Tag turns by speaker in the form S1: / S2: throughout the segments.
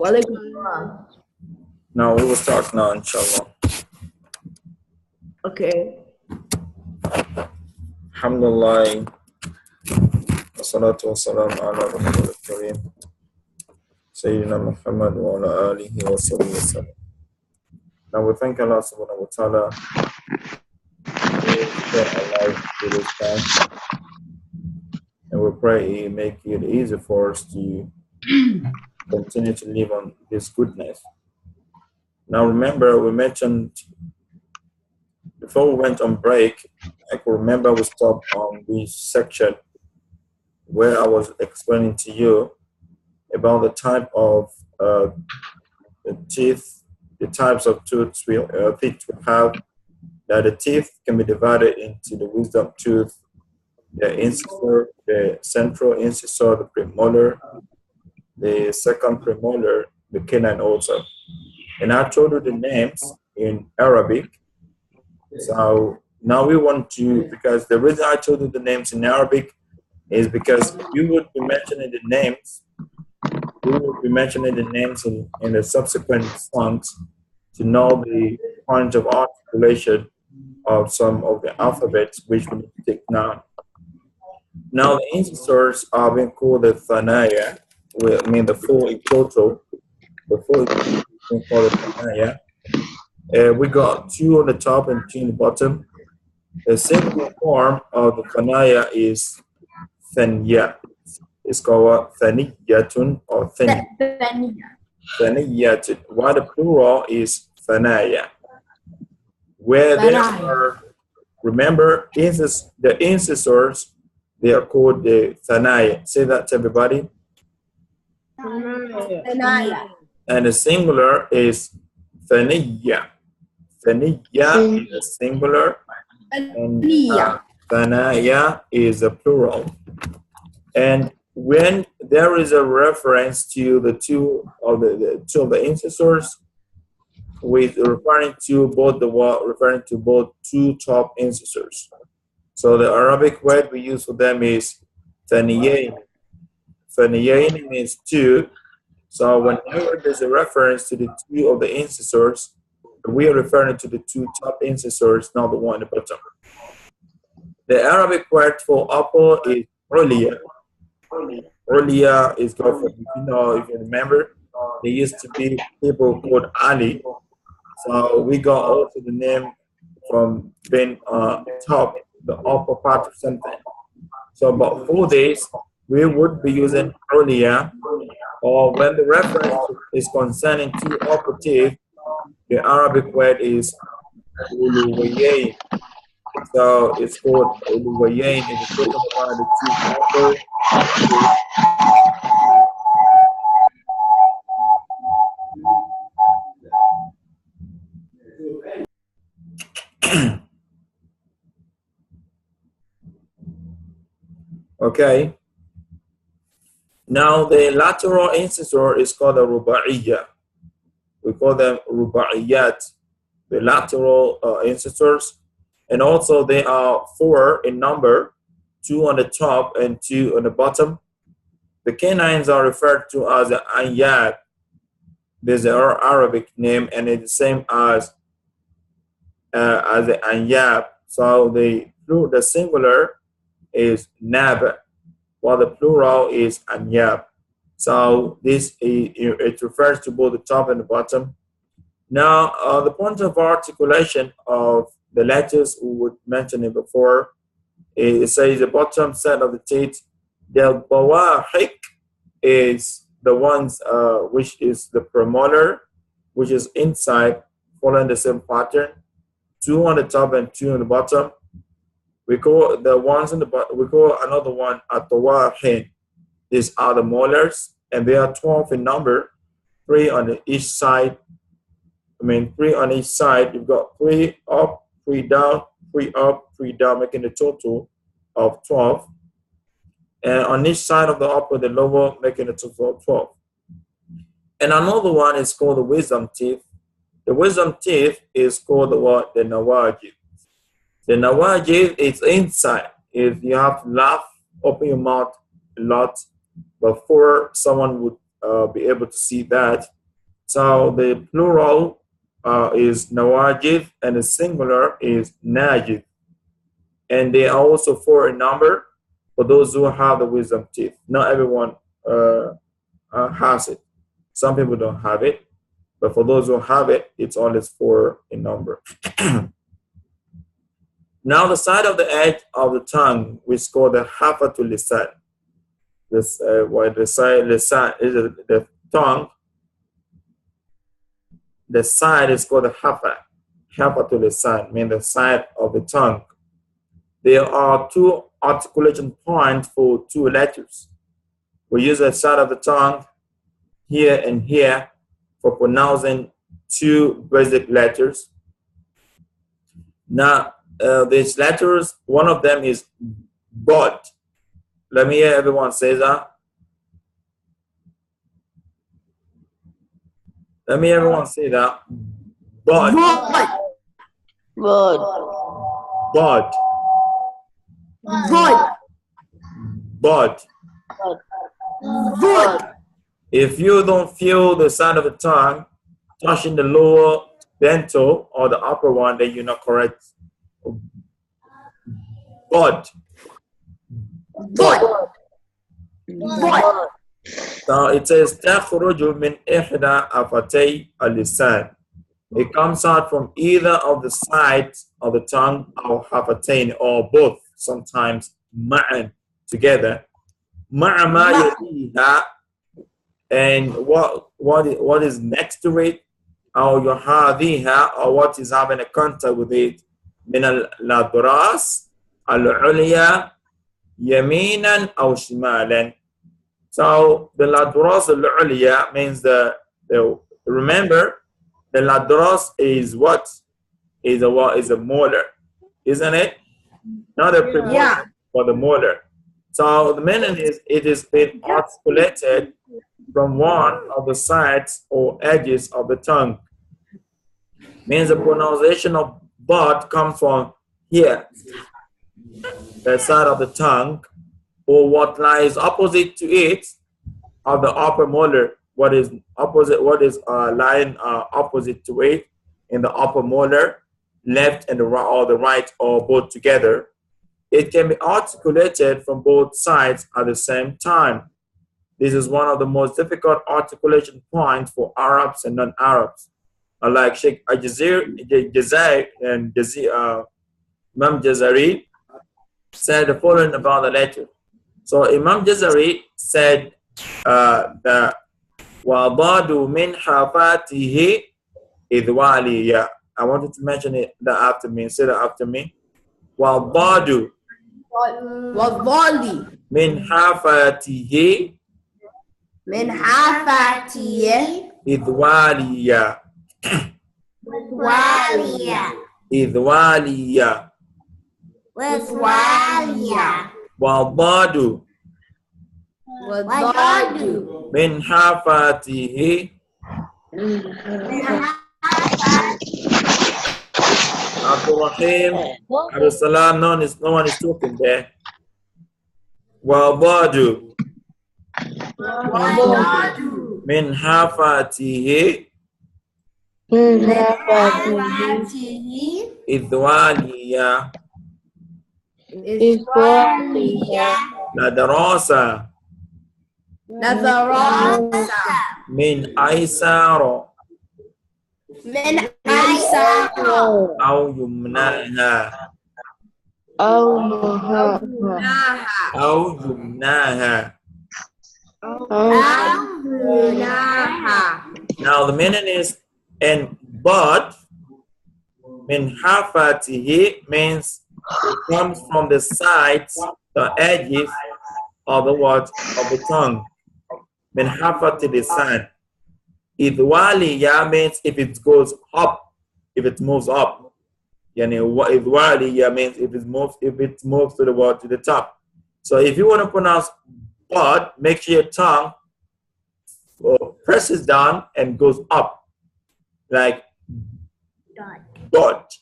S1: Walaikum salam.
S2: Now we will start now, inshallah.
S1: Okay.
S2: Alhamdulillah. Wassalatu wassalamu ala Rasulil Kareem. Sayyidina Muhammad wa ala alihi wa sallam. Now we thank Allah subhanahu wa ta'ala for our life to this time. And we pray He make it easy for us to continue to live on this goodness. Now remember, we mentioned before we went on break, I can remember we stopped on this section where I was explaining to you about the type of the teeth, the types of teeth we have. That the teeth can be divided into the wisdom tooth, the incisor, the central incisor, the premolar, the second premolar, the canine also. And I told you the names in Arabic. So now we want to, because the reason I told you the names in Arabic is because you would be mentioning the names, in the subsequent songs to know the point of articulation of some of the alphabets which we need to take now. Now the incisors are being called the thanaya, I mean the four in total. The four we call it thanaya. We got two on the top and two on the bottom. The simple form of the thanaya is thaniya. It's called thaniyatun or thaniyatun. While the plural is thanaya. Where there are, remember, the incisors, they are called the thanaya. Say that to everybody.
S1: Thanaya.
S2: And the singular is thaniya. Thaniya is a singular, and thanaya is a plural. And when there is a reference to the two of the incisors, with referring to both two top incisors. So the Arabic word we use for them is thaniyain. Thaniyain means two. So whenever there's a reference to the two of the incisors, we are referring to the two top incisors, not the one at the bottom. The Arabic word for apple is uliya. Uliya is good for, if you remember, there used to be people called Ali. So we got also the name from being top, the upper part of something. So about 4 days, we would be using uliya, or when the reference is concerning two upper teeth, the Arabic word is uluwayain. So it's called uluwayain. It is taken by the two upper teeth. Okay. Now the lateral incisor is called a ruba'iyya. We call them ruba'iyat, the lateral incisors. And also they are 4 in number, 2 on the top and 2 on the bottom. The canines are referred to as the anyab. There's an Arabic name, and it's the same as the anyab. So the singular is nab, while the plural is anyab. So it refers to both the top and the bottom. Now, the point of articulation of the letters, we would mention it before. It says the bottom set of the teeth. The bawahik is the ones which is the premolar, which is inside, following the same pattern. 2 on the top and 2 on the bottom. We call the ones in the bottom. We call another one atawahin. These are the molars, and they are 12 in number. 3 on each side. 3 on each side. You've got 3 up, 3 down, 3 up, 3 down, making a total of 12. And on each side of the upper, the lower, making a total of 12. And another one is called the wisdom teeth. The wisdom teeth is called the what? The nawajid. The nawajid is inside. If you have to laugh, open your mouth a lot before someone would be able to see that. So the plural is nawajid and the singular is najid. And they are also 4 in number for those who have the wisdom teeth. Not everyone has it. Some people don't have it, but for those who have it, it's always 4 in number. Now the side of the edge of the tongue, which is called the hafatul lisan. This where the side lisan is the tongue. The side is called the hafatul lisan, means the side of the tongue. There are 2 articulation points for 2 letters. We use the side of the tongue here and here for pronouncing 2 basic letters. Now, these letters, one of them is bod. Let me hear everyone say that. Let me hear everyone say that. Bod.
S1: Bod.
S2: Bod.
S1: Bod.
S2: Bod.
S1: Bod.
S2: If you don't feel the side of the tongue touching the lower dental or the upper one, then you're not correct. Bod.
S1: Bod. Bod.
S2: So it says تخرج من إحدى أفتي اللسان. It comes out from either of the sides of the tongue, or hafatain, or both. Sometimes ma'an, together. Ma'a ma yaliha, and what is next to it, or yuhadiha, or what is having a contact with it. Min al-ladras al-ulya yaminan aw shimalan. So the ladras al-ulya means remember, the ladras is what? Is a molar, isn't it? Not a premolar, but the molar. So the meaning is it is been articulated from one of the sides or edges of the tongue. Means the pronunciation of bod comes from here, the side of the tongue, or what lies opposite to it of the upper molar. What is lying opposite to it in the upper molar, left and the right, or the right, or both together. It can be articulated from both sides at the same time. This is one of the most difficult articulation points for Arabs and non-Arabs. Like Sheikh Jazari and Imam Jazari said the following about the letter. So Imam Jazari said that وَضَادُ مِنْ حَفَاتِهِ إِذْوَالِيَا. I wanted to mention it that after me. Say that after me. وَضَادُ مِنْ حَفَاتِهِ إِذْوَالِيَا. إِذْوَالِيَا. وَضَادُ من حافاته Abdul Rahim, Abdul Salam, no one is talking there. Wabadu min hafatihi idwaliya ladarasa من أيسار أو يمناها Now the meaning is, and but min hafatihi means it comes from the sides, the edges of the word of the tongue. Min hafati lisan. Idwaliya means if it goes up, if it moves up. Yani idwaliya means if it moves to the word to the top. So if you want to pronounce but, make sure your tongue presses down and goes up, like dot.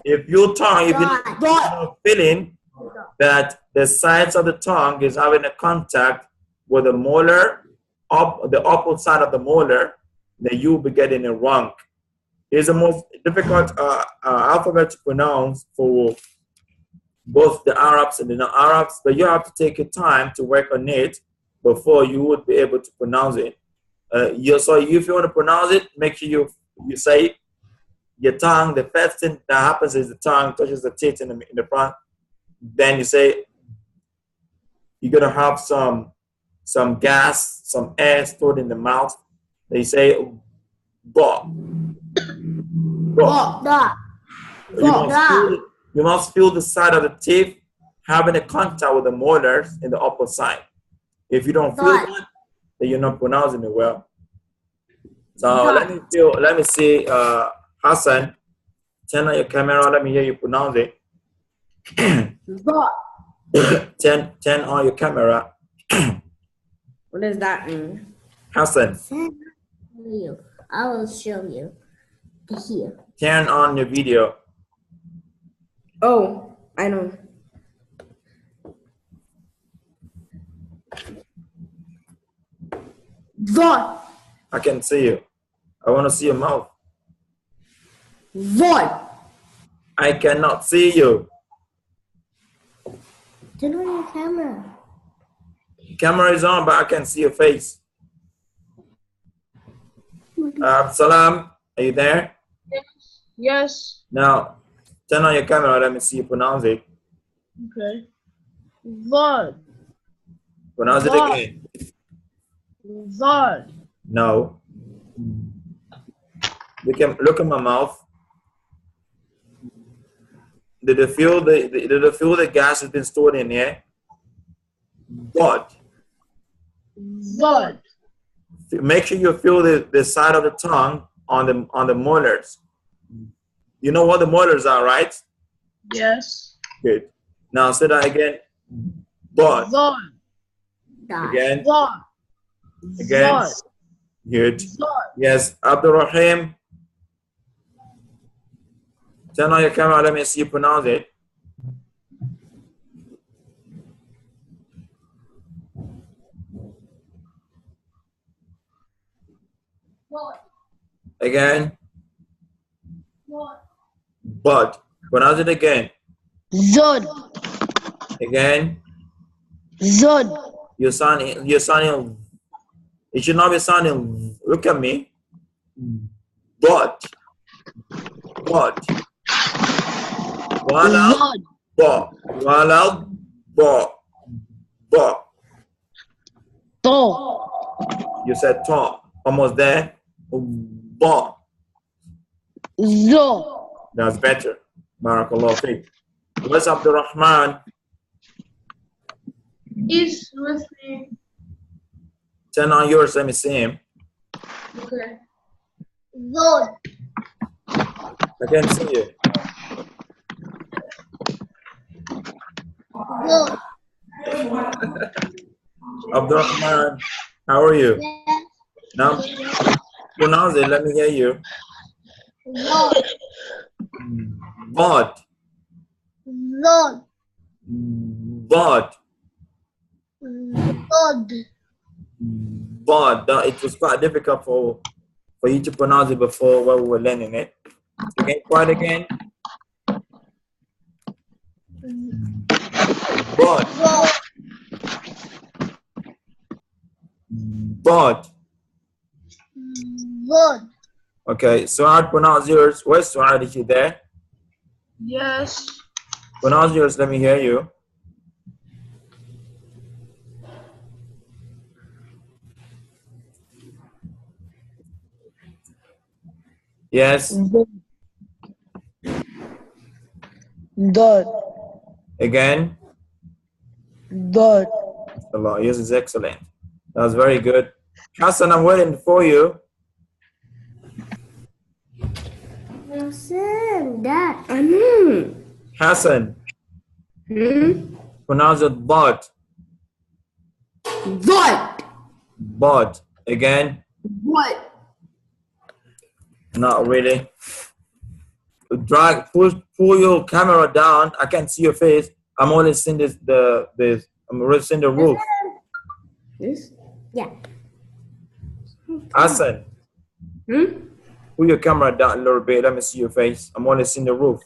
S2: If you're feeling that the sides of the tongue is having a contact with the molar the upper side of the molar, then you'll be getting it wrong. It's the most difficult alphabet to pronounce for both the Arabs and the non-Arabs, but you have to take your time to work on it before you would be able to pronounce it. So if you want to pronounce it, make sure you say your tongue. The first thing that happens is the tongue touches the teeth in the front. Then you say you're gonna have some gas, some air stored in the mouth. They say bo. You must feel the side of the teeth having a contact with the molars in the upper side. If you don't feel that, then you're not pronouncing it well. So let me see, Hassan, turn on your camera. Let me hear you pronounce it. Turn on your camera.
S1: What does that mean?
S2: Hassan.
S1: I will show you. Here.
S2: Turn on your video.
S1: Oh, I know. What?
S2: I can see you. I want to see your mouth.
S1: What?
S2: I cannot see you.
S1: Turn on your camera.
S2: Camera is on, but I can see your face. Salam, are you there?
S3: Yes.
S2: Now, turn on your camera. Let me see you pronounce it.
S3: Okay. Vod.
S2: Pronounce it
S3: Vod.
S2: again.
S3: Vod.
S2: No. Look at my mouth. Did you feel the gas has been stored in here? Vod.
S3: Vod.
S2: Make sure you feel the side of the tongue on the molars. You know what the molars are, right?
S3: Yes.
S2: Good. Now say that again. Vod.
S3: Vod.
S2: Again.
S3: Vod.
S2: Again.
S3: Vod.
S2: Good.
S3: Vod.
S2: Yes. Abdurrahim. Turn on your camera. Let me see you pronounce it.
S3: Vod.
S2: Again.
S3: Vod.
S2: But pronounce it again.
S1: Zod.
S2: Again.
S1: Zod.
S2: You're sounding. It should not be sounding. Look at me. But. Wala. Bo. Wala. Bo. Bo.
S1: To.
S2: You said to. Almost there. Bo.
S1: Zo.
S2: That's better. Barakallah fiqh. What's Abdurrahman?
S3: He's with me.
S2: Turn on yours. Let me see him.
S3: Okay. Vod.
S2: I can't see you.
S3: Vod.
S2: Abdurrahman, how are you?
S3: Yes.
S2: Now, pronounce it. Let me hear you.
S3: Vod.
S2: Bod.
S3: Vod.
S2: Bod.
S3: Vod.
S2: Bod. It was quite difficult for you to pronounce it before while we were learning it. Again, quite again. Bod.
S3: Vod.
S2: Bod.
S3: Vod.
S2: Okay, Suad, pronounce yours. Where's Suad? Is she there?
S3: Yes.
S2: Pronounce yours. Let me hear you. Yes.
S1: Dot.
S2: Again.
S1: Dot.
S2: Allah, yours is excellent. That was very good. Hassan, I'm waiting for you.
S1: That. I know.
S2: Hassan, pronounce it bod.
S1: What?
S2: Bod. Again.
S1: What?
S2: Not really. Pull your camera down. I can't see your face. I'm only seeing I'm only seeing the roof.
S1: This? Yeah.
S2: Hassan, pull your camera down a little bit. Let me see your face. I'm only seeing the roof.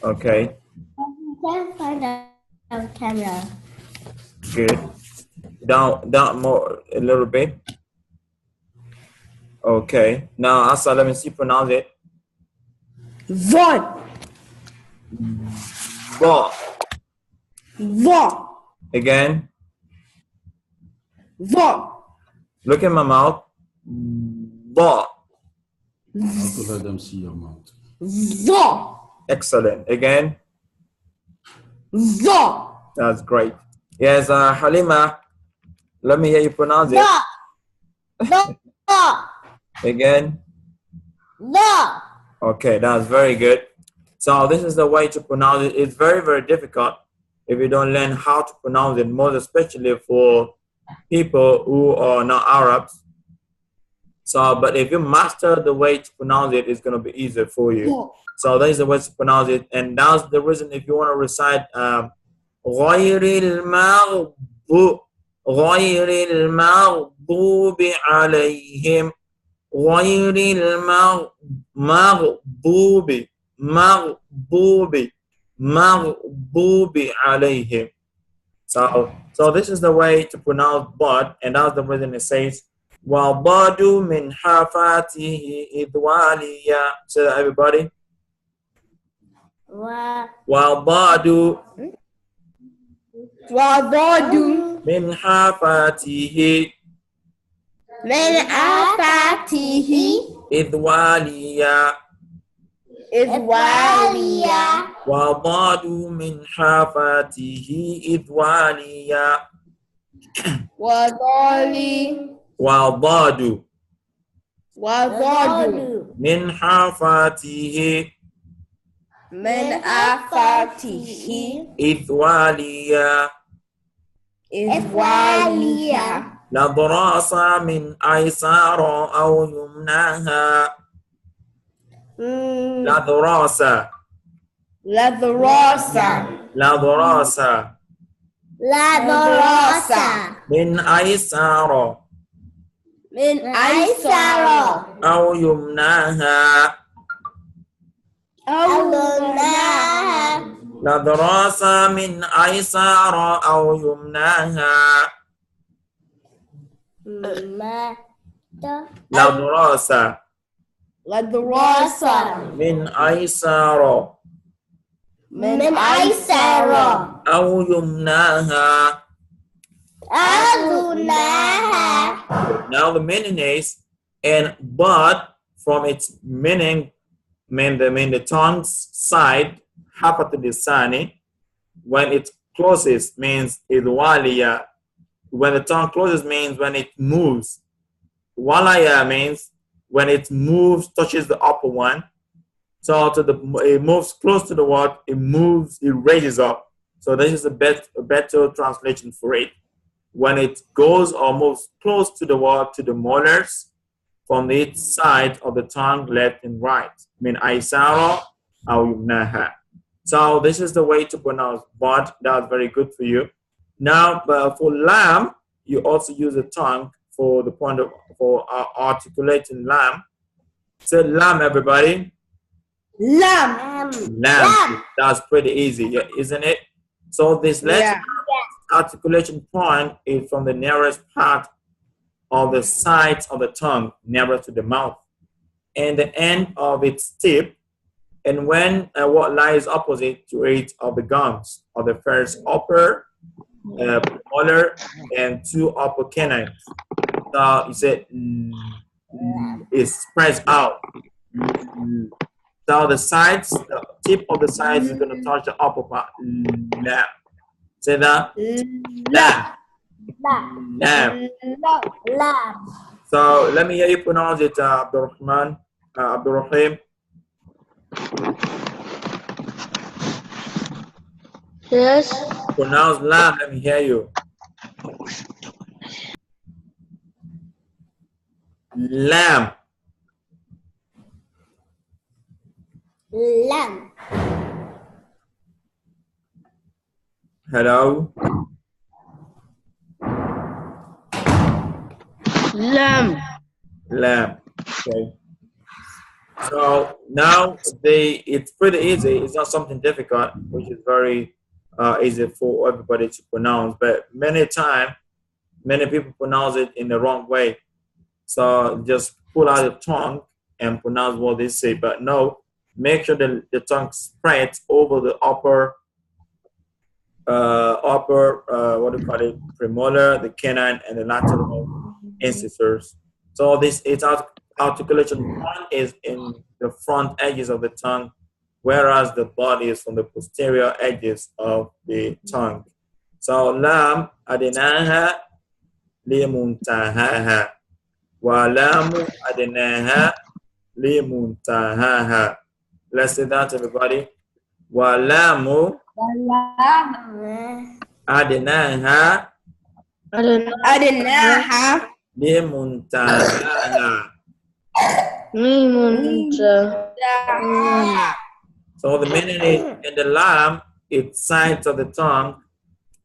S2: Okay.
S3: I can't find our camera.
S2: Good. Down more a little bit. Okay. Now, Hassan, let me see. Pronounce it.
S1: What?
S2: Ba.
S1: What?
S2: Again.
S1: What?
S2: Look in my mouth. Ba.
S4: To let them see your mouth.
S1: What?
S2: Excellent. Again.
S1: What?
S2: That's great. Yes, Halima. Let me hear you pronounce it.
S3: The.
S2: Again.
S3: The.
S2: Okay, that's very good. So this is the way to pronounce it. It's very, very difficult if you don't learn how to pronounce it, most especially for people who are not Arabs. So, but if you master the way to pronounce it, it's going to be easier for you. So that is the way to pronounce it. And that's the reason if you want to recite غير المغضوب عليهم غير المغضوب عليهم. So this is the way to pronounce but, and that's the reason it says وَضَادُ مِنْ حَافَاتِهِ إِذْوَالِيًا. Say that, everybody. وَضَادُ مِنْ حَافَاتِهِ
S1: من آفاته
S2: إذواليا
S1: إذواليا
S2: وضادوا من حافاته إذواليا
S1: وضالي
S2: وضادوا
S1: وضاد
S2: من حافاته
S1: من آفاته
S2: إذواليا
S1: إذواليا
S2: لضراس من أيسار أو يمناها لضراس
S1: لدراسة
S2: لضراس
S1: لدراسة
S2: من أيسار
S1: من أيسر
S2: أو يمناها
S1: أو مناها
S2: لضراس من أيسار أو يمناها لضراس
S1: لدراسة
S2: من أيسار
S1: من أيسر
S2: أو يمناها.
S1: أذناها.
S2: Now the meaning is, and but from its meaning, mean the tongue's side, hafat lisani, when it closes means idwaliya. When the tongue closes means when it moves. Walaya means when it moves, touches the upper one. So it moves close to the word, it moves, it raises up. So this is a better translation for it. When it goes or moves close to the word, to the molars, from each side of the tongue, left and right. Min aisara aw yumnaha. So this is the way to pronounce but. That's very good for you. Now, for lam, you also use the tongue for the point of articulating lam. Say lam, everybody.
S1: Lam.
S2: Lam. That's pretty easy, yeah, isn't it? So this letter articulation point is from the nearest part of the sides of the tongue, nearest to the mouth, and the end of its tip, and when what lies opposite to it of the gums of the first upper molar and two upper canines. So you said it's spreads out. So the sides, the tip of the sides is going to touch the upper part. Lam. Say that. Lam. Lam.
S3: Lam.
S2: So let me hear you pronounce it, Abdurrahman, Abdurrahim.
S1: Yes.
S2: Pronounce lam. Let me hear you. Lamb.
S3: Lamb.
S2: Hello.
S1: Lamb.
S2: Lamb. Okay. So now it's pretty easy. It's not something difficult, which is very easy for everybody to pronounce. But many people pronounce it in the wrong way. So just pull out your tongue and pronounce what they say. But no, make sure the tongue spreads over the upper what do you call it, premolar, the canine, and the lateral incisors. So this its articulation point is in the front edges of the tongue, whereas the body is from the posterior edges of the tongue. So lam adinaha limuntahaha wa lamu adinaha limuntahaha. Let's say that, everybody. Wa lamu adinaha
S1: Adinaha.
S2: limuntahaha. So the meaning is in the lam, it's sides of the tongue,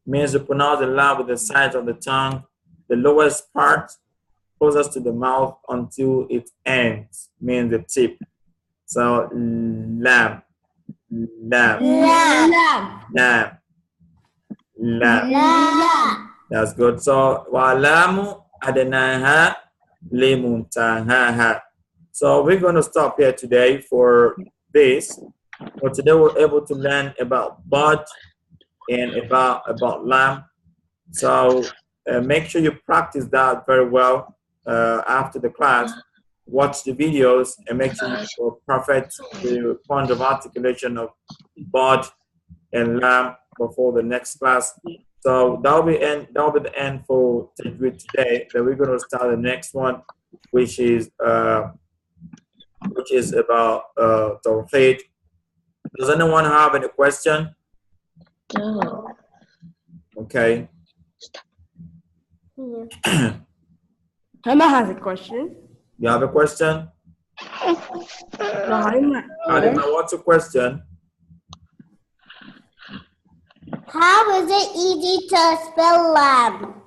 S2: means you pronounce the lam with the sides of the tongue, the lowest part closest to the mouth until it ends, means the tip. So lam, lam, lam, lam. That's good. So walamu adanaha limuntahaha. So we're going to stop here today for this. So today we're able to learn about bud and about lamb. So make sure you practice that very well after the class. Watch the videos and make sure you perfect the point of articulation of bud and lamb before the next class. So that'll be the end for Tajweed today. Then we're going to start the next one, which is about Tajweed. Does anyone have any question?
S1: No.
S2: Okay.
S1: Emma has a question.
S2: You have a question?
S1: No,
S2: Adina, what's your question?
S3: How is it easy to spell lamb?